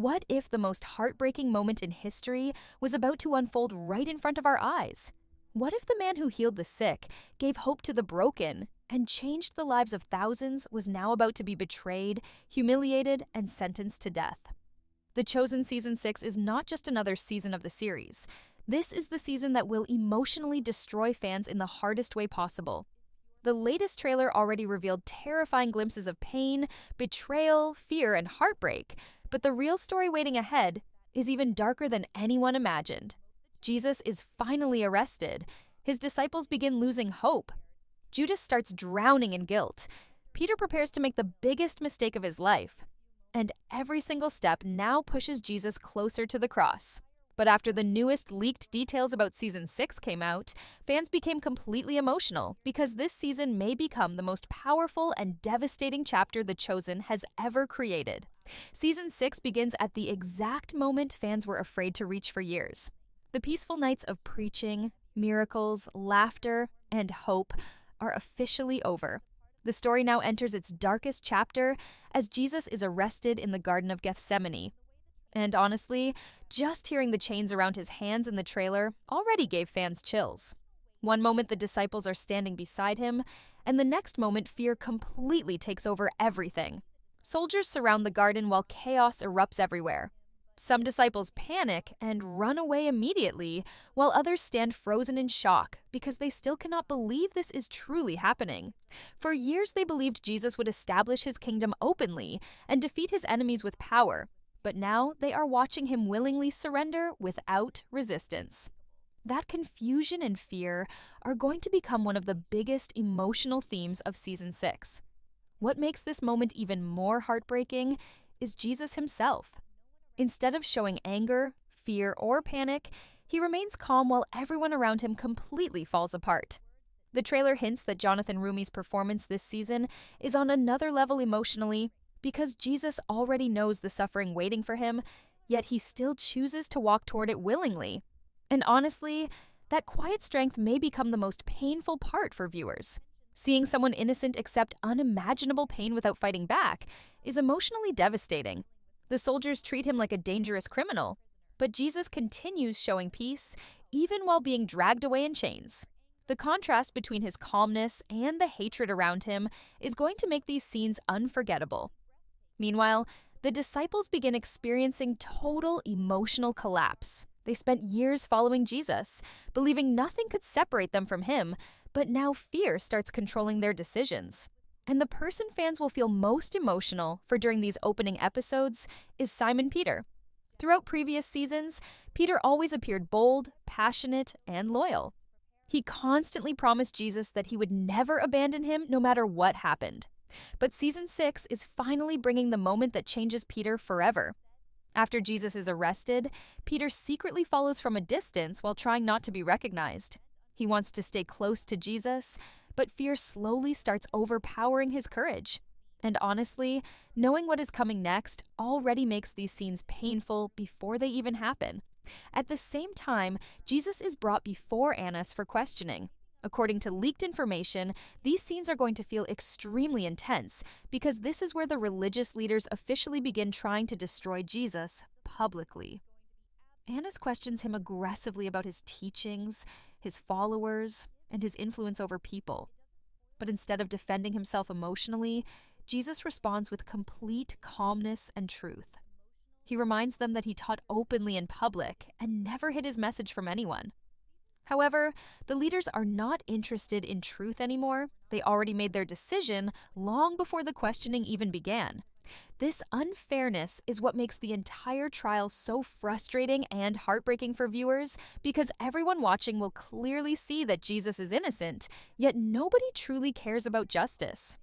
What if the most heartbreaking moment in history was about to unfold right in front of our eyes? What if the man who healed the sick, gave hope to the broken, and changed the lives of thousands was now about to be betrayed, humiliated, and sentenced to death? The Chosen Season 6 is not just another season of the series. This is the season that will emotionally destroy fans in the hardest way possible. The latest trailer already revealed terrifying glimpses of pain, betrayal, fear, and heartbreak, but the real story waiting ahead is even darker than anyone imagined. Jesus is finally arrested. His disciples begin losing hope. Judas starts drowning in guilt. Peter prepares to make the biggest mistake of his life. And every single step now pushes Jesus closer to the cross. But after the newest leaked details about Season 6 came out, fans became completely emotional because this season may become the most powerful and devastating chapter The Chosen has ever created. Season 6 begins at the exact moment fans were afraid to reach for years. The peaceful nights of preaching, miracles, laughter, and hope are officially over. The story now enters its darkest chapter as Jesus is arrested in the Garden of Gethsemane. And honestly, just hearing the chains around his hands in the trailer already gave fans chills. One moment the disciples are standing beside him, and the next moment fear completely takes over everything. Soldiers surround the garden while chaos erupts everywhere. Some disciples panic and run away immediately, while others stand frozen in shock because they still cannot believe this is truly happening. For years, they believed Jesus would establish his kingdom openly and defeat his enemies with power, but now they are watching him willingly surrender without resistance. That confusion and fear are going to become one of the biggest emotional themes of Season 6. What makes this moment even more heartbreaking is Jesus himself. Instead of showing anger, fear, or panic, he remains calm while everyone around him completely falls apart. The trailer hints that Jonathan Rumi's performance this season is on another level emotionally because Jesus already knows the suffering waiting for him, yet he still chooses to walk toward it willingly. And honestly, that quiet strength may become the most painful part for viewers. Seeing someone innocent accept unimaginable pain without fighting back is emotionally devastating. The soldiers treat him like a dangerous criminal, but Jesus continues showing peace even while being dragged away in chains. The contrast between his calmness and the hatred around him is going to make these scenes unforgettable. Meanwhile, the disciples begin experiencing total emotional collapse. They spent years following Jesus, believing nothing could separate them from him, but now fear starts controlling their decisions. And the person fans will feel most emotional for during these opening episodes is Simon Peter. Throughout previous seasons, Peter always appeared bold, passionate, and loyal. He constantly promised Jesus that he would never abandon him no matter what happened. But Season 6 is finally bringing the moment that changes Peter forever. After Jesus is arrested, Peter secretly follows from a distance while trying not to be recognized. He wants to stay close to Jesus, but fear slowly starts overpowering his courage. And honestly, knowing what is coming next already makes these scenes painful before they even happen. At the same time, Jesus is brought before Annas for questioning. According to leaked information, these scenes are going to feel extremely intense because this is where the religious leaders officially begin trying to destroy Jesus publicly. Annas questions him aggressively about his teachings, his followers, and his influence over people. But instead of defending himself emotionally, Jesus responds with complete calmness and truth. He reminds them that he taught openly in public and never hid his message from anyone. However, the leaders are not interested in truth anymore. They already made their decision long before the questioning even began. This unfairness is what makes the entire trial so frustrating and heartbreaking for viewers because everyone watching will clearly see that Jesus is innocent, yet nobody truly cares about justice.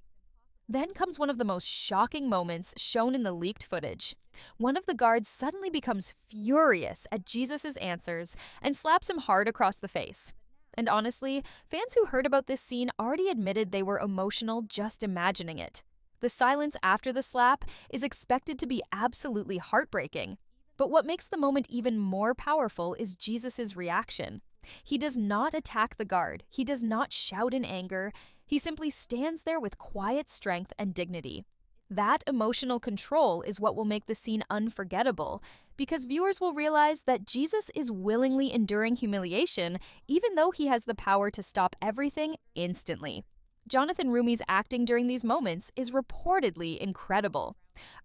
Then comes one of the most shocking moments shown in the leaked footage. One of the guards suddenly becomes furious at Jesus' answers and slaps him hard across the face. And honestly, fans who heard about this scene already admitted they were emotional just imagining it. The silence after the slap is expected to be absolutely heartbreaking. But what makes the moment even more powerful is Jesus' reaction. He does not attack the guard. He does not shout in anger. He simply stands there with quiet strength and dignity. That emotional control is what will make the scene unforgettable, because viewers will realize that Jesus is willingly enduring humiliation even though he has the power to stop everything instantly. Jonathan Rumi's acting during these moments is reportedly incredible.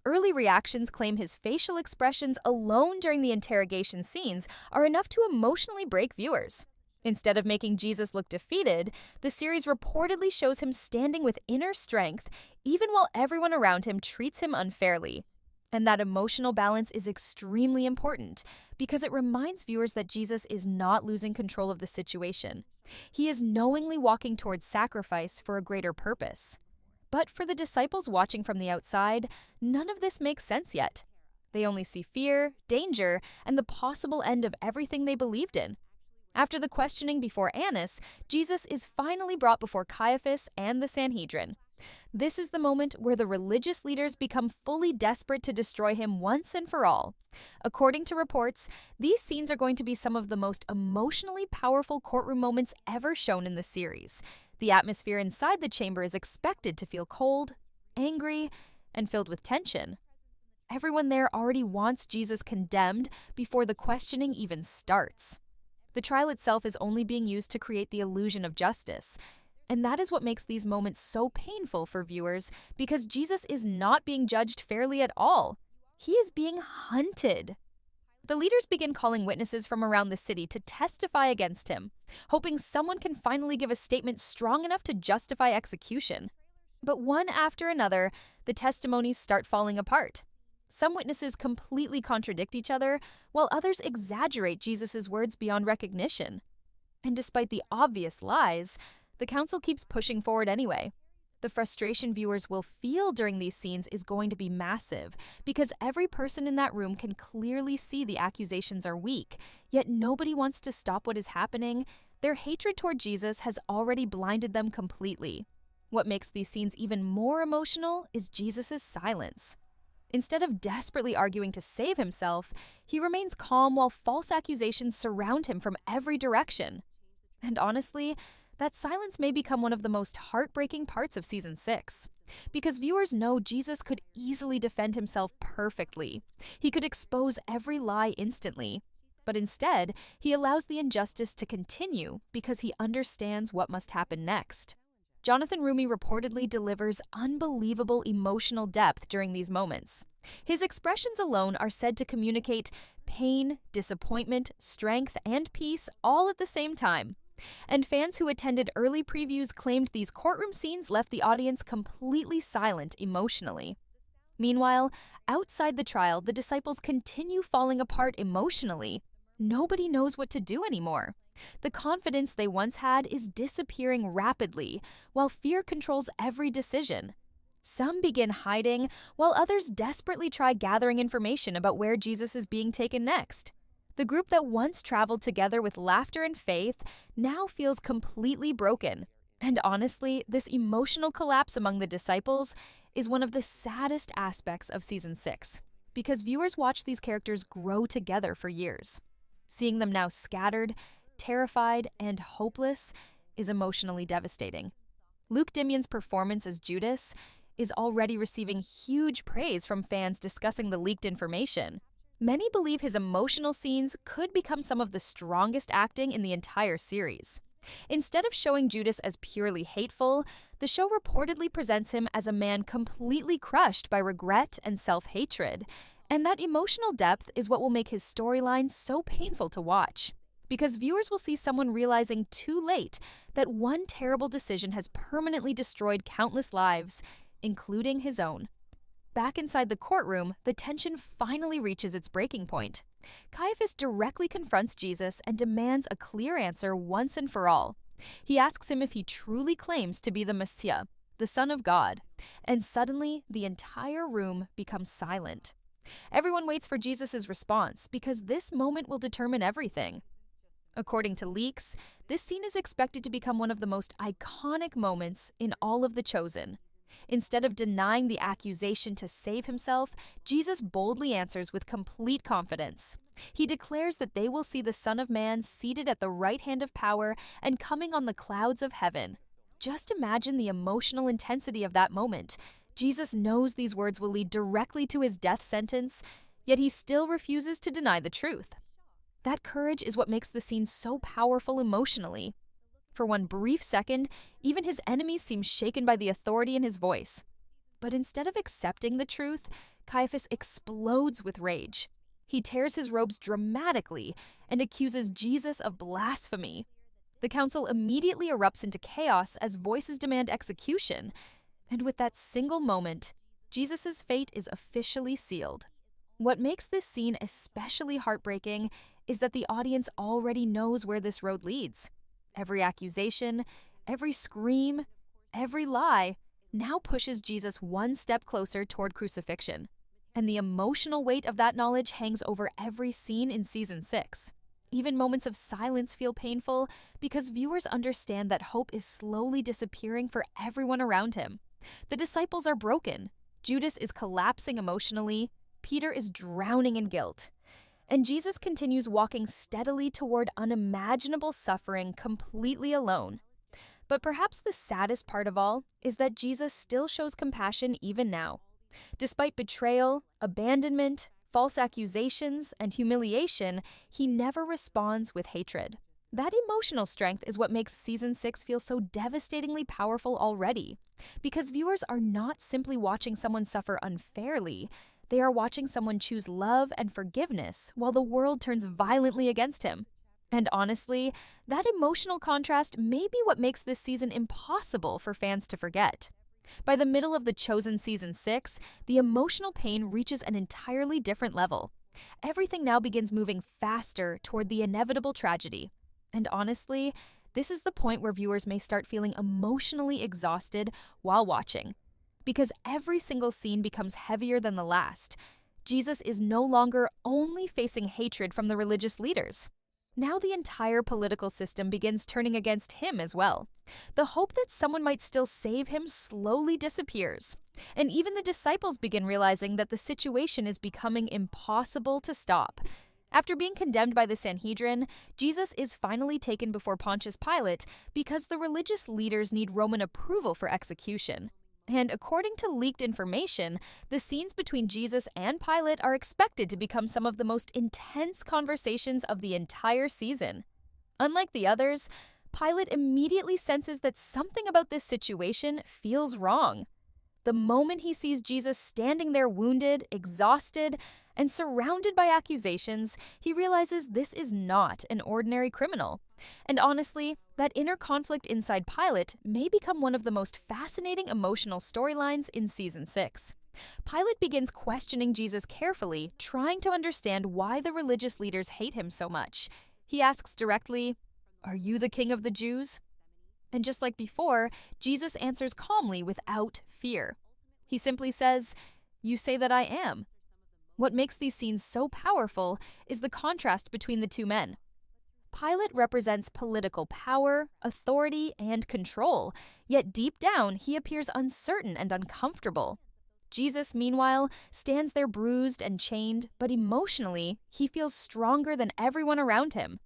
Early reactions claim his facial expressions alone during the interrogation scenes are enough to emotionally break viewers. Instead of making Jesus look defeated, the series reportedly shows him standing with inner strength even while everyone around him treats him unfairly. And that emotional balance is extremely important because it reminds viewers that Jesus is not losing control of the situation. He is knowingly walking towards sacrifice for a greater purpose. But for the disciples watching from the outside, none of this makes sense yet. They only see fear, danger, and the possible end of everything they believed in. After the questioning before Annas, Jesus is finally brought before Caiaphas and the Sanhedrin. This is the moment where the religious leaders become fully desperate to destroy him once and for all. According to reports, these scenes are going to be some of the most emotionally powerful courtroom moments ever shown in the series. The atmosphere inside the chamber is expected to feel cold, angry, and filled with tension. Everyone there already wants Jesus condemned before the questioning even starts. The trial itself is only being used to create the illusion of justice. And that is what makes these moments so painful for viewers, because Jesus is not being judged fairly at all. He is being hunted. The leaders begin calling witnesses from around the city to testify against him, hoping someone can finally give a statement strong enough to justify execution. But one after another, the testimonies start falling apart. Some witnesses completely contradict each other, while others exaggerate Jesus' words beyond recognition. And despite the obvious lies, the council keeps pushing forward anyway. The frustration viewers will feel during these scenes is going to be massive, because every person in that room can clearly see the accusations are weak, yet nobody wants to stop what is happening. Their hatred toward Jesus has already blinded them completely. What makes these scenes even more emotional is Jesus' silence. Instead of desperately arguing to save himself, he remains calm while false accusations surround him from every direction. And honestly, that silence may become one of the most heartbreaking parts of Season 6. Because viewers know Jesus could easily defend himself perfectly. He could expose every lie instantly. But instead, he allows the injustice to continue because he understands what must happen next. Jonathan Rumi reportedly delivers unbelievable emotional depth during these moments. His expressions alone are said to communicate pain, disappointment, strength, and peace all at the same time. And fans who attended early previews claimed these courtroom scenes left the audience completely silent emotionally. Meanwhile, outside the trial, the disciples continue falling apart emotionally. Nobody knows what to do anymore. The confidence they once had is disappearing rapidly, while fear controls every decision. Some begin hiding, while others desperately try gathering information about where Jesus is being taken next. The group that once traveled together with laughter and faith now feels completely broken. And honestly, this emotional collapse among the disciples is one of the saddest aspects of Season 6, because viewers watch these characters grow together for years. Seeing them now scattered, terrified, and hopeless is emotionally devastating. Luke Dimion's performance as Judas is already receiving huge praise from fans discussing the leaked information. Many believe his emotional scenes could become some of the strongest acting in the entire series. Instead of showing Judas as purely hateful, the show reportedly presents him as a man completely crushed by regret and self-hatred. And that emotional depth is what will make his storyline so painful to watch. Because viewers will see someone realizing too late that one terrible decision has permanently destroyed countless lives, including his own. Back inside the courtroom, the tension finally reaches its breaking point. Caiaphas directly confronts Jesus and demands a clear answer once and for all. He asks him if he truly claims to be the Messiah, the Son of God. And suddenly, the entire room becomes silent. Everyone waits for Jesus' response because this moment will determine everything. According to leaks, this scene is expected to become one of the most iconic moments in all of The Chosen. Instead of denying the accusation to save himself, Jesus boldly answers with complete confidence. He declares that they will see the Son of Man seated at the right hand of power and coming on the clouds of heaven. Just imagine the emotional intensity of that moment. Jesus knows these words will lead directly to his death sentence, yet he still refuses to deny the truth. That courage is what makes the scene so powerful emotionally. For one brief second, even his enemies seem shaken by the authority in his voice. But instead of accepting the truth, Caiaphas explodes with rage. He tears his robes dramatically and accuses Jesus of blasphemy. The council immediately erupts into chaos as voices demand execution. And with that single moment, Jesus' fate is officially sealed. What makes this scene especially heartbreaking is that the audience already knows where this road leads. Every accusation, every scream, every lie now pushes Jesus one step closer toward crucifixion. And the emotional weight of that knowledge hangs over every scene in season 6. Even moments of silence feel painful because viewers understand that hope is slowly disappearing for everyone around him. The disciples are broken. Judas is collapsing emotionally. Peter is drowning in guilt. And Jesus continues walking steadily toward unimaginable suffering completely alone. But perhaps the saddest part of all is that Jesus still shows compassion even now. Despite betrayal, abandonment, false accusations, and humiliation, he never responds with hatred. That emotional strength is what makes season 6 feel so devastatingly powerful already. Because viewers are not simply watching someone suffer unfairly, they are watching someone choose love and forgiveness while the world turns violently against him. And honestly, that emotional contrast may be what makes this season impossible for fans to forget. By the middle of the chosen season 6, the emotional pain reaches an entirely different level. Everything now begins moving faster toward the inevitable tragedy. And honestly, this is the point where viewers may start feeling emotionally exhausted while watching. Because every single scene becomes heavier than the last. Jesus is no longer only facing hatred from the religious leaders. Now the entire political system begins turning against him as well. The hope that someone might still save him slowly disappears. And even the disciples begin realizing that the situation is becoming impossible to stop. After being condemned by the Sanhedrin, Jesus is finally taken before Pontius Pilate because the religious leaders need Roman approval for execution. And according to leaked information, the scenes between Jesus and Pilate are expected to become some of the most intense conversations of the entire season. Unlike the others, Pilate immediately senses that something about this situation feels wrong. The moment he sees Jesus standing there wounded, exhausted, and surrounded by accusations, he realizes this is not an ordinary criminal. And honestly, that inner conflict inside Pilate may become one of the most fascinating emotional storylines in season 6. Pilate begins questioning Jesus carefully, trying to understand why the religious leaders hate him so much. He asks directly, "Are you the king of the Jews?" And just like before, Jesus answers calmly without fear. He simply says, "You say that I am." What makes these scenes so powerful is the contrast between the two men. Pilate represents political power, authority, and control, yet deep down he appears uncertain and uncomfortable. Jesus, meanwhile, stands there bruised and chained, but emotionally, he feels stronger than everyone around him.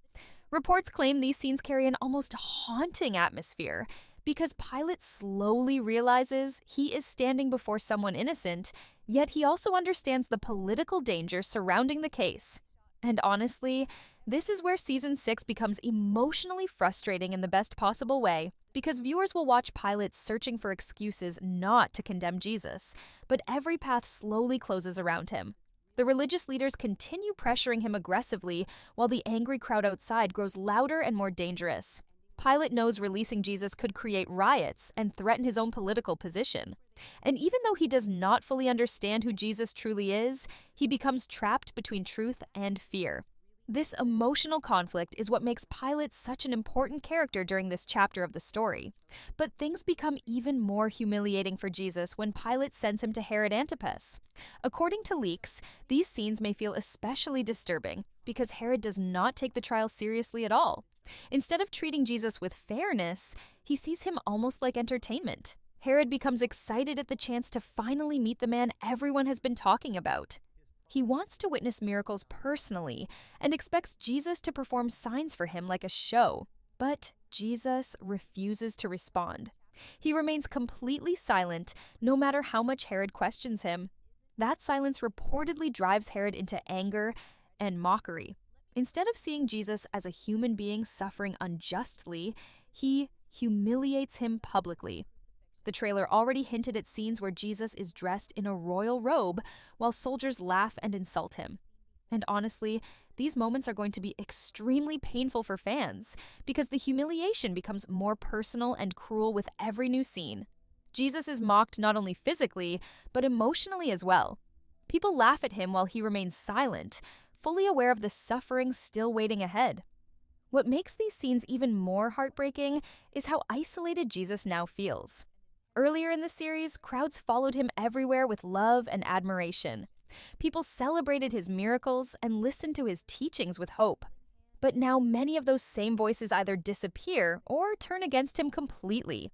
Reports claim these scenes carry an almost haunting atmosphere, because Pilate slowly realizes he is standing before someone innocent, yet he also understands the political danger surrounding the case. And honestly, this is where season 6 becomes emotionally frustrating in the best possible way, because viewers will watch Pilate searching for excuses not to condemn Jesus, but every path slowly closes around him. The religious leaders continue pressuring him aggressively, while the angry crowd outside grows louder and more dangerous. Pilate knows releasing Jesus could create riots and threaten his own political position. And even though he does not fully understand who Jesus truly is, he becomes trapped between truth and fear. This emotional conflict is what makes Pilate such an important character during this chapter of the story. But things become even more humiliating for Jesus when Pilate sends him to Herod Antipas. According to leaks, these scenes may feel especially disturbing because Herod does not take the trial seriously at all. Instead of treating Jesus with fairness, he sees him almost like entertainment. Herod becomes excited at the chance to finally meet the man everyone has been talking about. He wants to witness miracles personally and expects Jesus to perform signs for him like a show. But Jesus refuses to respond. He remains completely silent, no matter how much Herod questions him. That silence reportedly drives Herod into anger and mockery. Instead of seeing Jesus as a human being suffering unjustly, he humiliates him publicly. The trailer already hinted at scenes where Jesus is dressed in a royal robe while soldiers laugh and insult him. And honestly, these moments are going to be extremely painful for fans because the humiliation becomes more personal and cruel with every new scene. Jesus is mocked not only physically, but emotionally as well. People laugh at him while he remains silent, fully aware of the suffering still waiting ahead. What makes these scenes even more heartbreaking is how isolated Jesus now feels. Earlier in the series, crowds followed him everywhere with love and admiration. People celebrated his miracles and listened to his teachings with hope. But now many of those same voices either disappear or turn against him completely.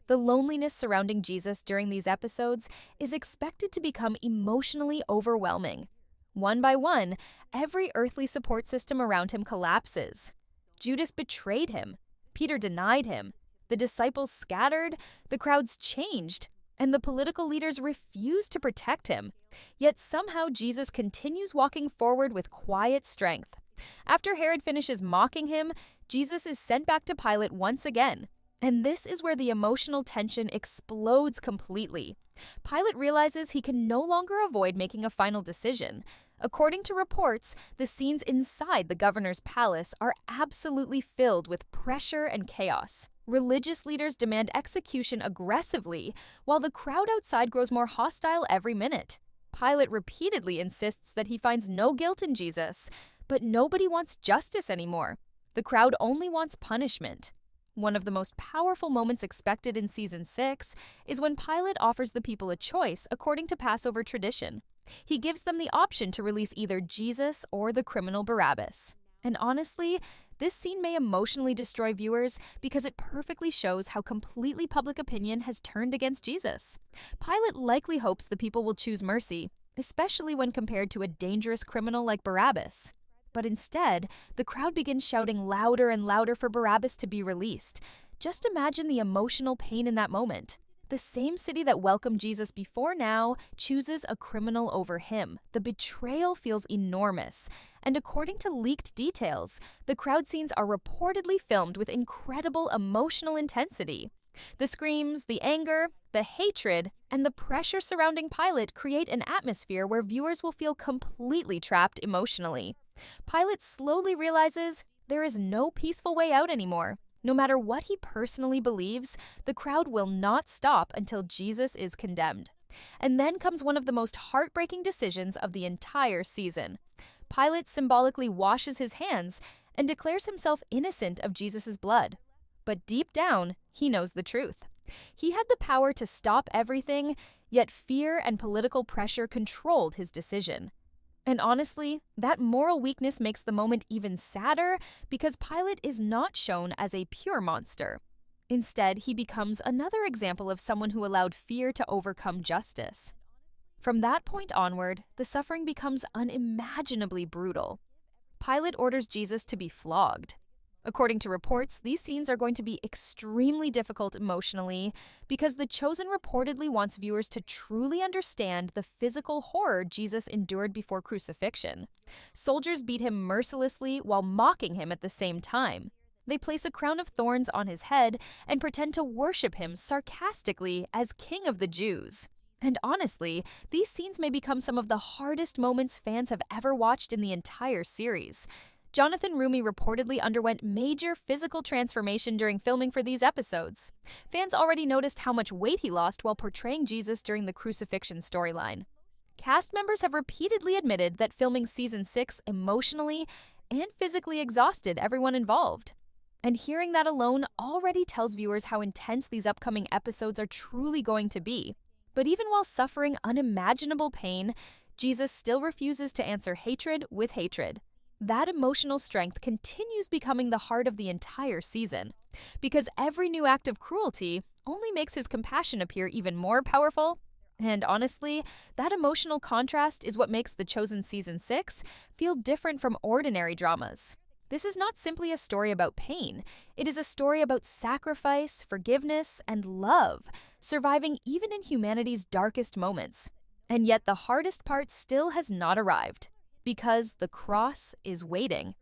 The loneliness surrounding Jesus during these episodes is expected to become emotionally overwhelming. One by one, every earthly support system around him collapses. Judas betrayed him. Peter denied him. The disciples scattered, the crowds changed, and the political leaders refused to protect him. Yet somehow Jesus continues walking forward with quiet strength. After Herod finishes mocking him, Jesus is sent back to Pilate once again. And this is where the emotional tension explodes completely. Pilate realizes he can no longer avoid making a final decision. According to reports, the scenes inside the governor's palace are absolutely filled with pressure and chaos. Religious leaders demand execution aggressively, while the crowd outside grows more hostile every minute. Pilate repeatedly insists that he finds no guilt in Jesus, but nobody wants justice anymore. The crowd only wants punishment. One of the most powerful moments expected in Season 6 is when Pilate offers the people a choice according to Passover tradition. He gives them the option to release either Jesus or the criminal Barabbas. And honestly, this scene may emotionally destroy viewers because it perfectly shows how completely public opinion has turned against Jesus. Pilate likely hopes the people will choose mercy, especially when compared to a dangerous criminal like Barabbas. But instead, the crowd begins shouting louder and louder for Barabbas to be released. Just imagine the emotional pain in that moment. The same city that welcomed Jesus before now chooses a criminal over him. The betrayal feels enormous. And according to leaked details, the crowd scenes are reportedly filmed with incredible emotional intensity. The screams, the anger, the hatred, and the pressure surrounding Pilate create an atmosphere where viewers will feel completely trapped emotionally. Pilate slowly realizes there is no peaceful way out anymore. No matter what he personally believes, the crowd will not stop until Jesus is condemned. And then comes one of the most heartbreaking decisions of the entire season. Pilate symbolically washes his hands and declares himself innocent of Jesus' blood. But deep down, he knows the truth. He had the power to stop everything, yet fear and political pressure controlled his decision. And honestly, that moral weakness makes the moment even sadder because Pilate is not shown as a pure monster. Instead, he becomes another example of someone who allowed fear to overcome justice. From that point onward, the suffering becomes unimaginably brutal. Pilate orders Jesus to be flogged. According to reports, these scenes are going to be extremely difficult emotionally because the Chosen reportedly wants viewers to truly understand the physical horror Jesus endured before crucifixion. Soldiers beat him mercilessly while mocking him at the same time. They place a crown of thorns on his head and pretend to worship him sarcastically as King of the Jews. And honestly, these scenes may become some of the hardest moments fans have ever watched in the entire series. Jonathan Rumi reportedly underwent major physical transformation during filming for these episodes. Fans already noticed how much weight he lost while portraying Jesus during the crucifixion storyline. Cast members have repeatedly admitted that filming Season 6 emotionally and physically exhausted everyone involved. And hearing that alone already tells viewers how intense these upcoming episodes are truly going to be. But even while suffering unimaginable pain, Jesus still refuses to answer hatred with hatred. That emotional strength continues becoming the heart of the entire season, because every new act of cruelty only makes his compassion appear even more powerful. And honestly, that emotional contrast is what makes The Chosen Season 6 feel different from ordinary dramas. This is not simply a story about pain. It is a story about sacrifice, forgiveness, and love, surviving even in humanity's darkest moments. And yet the hardest part still has not arrived, because the cross is waiting.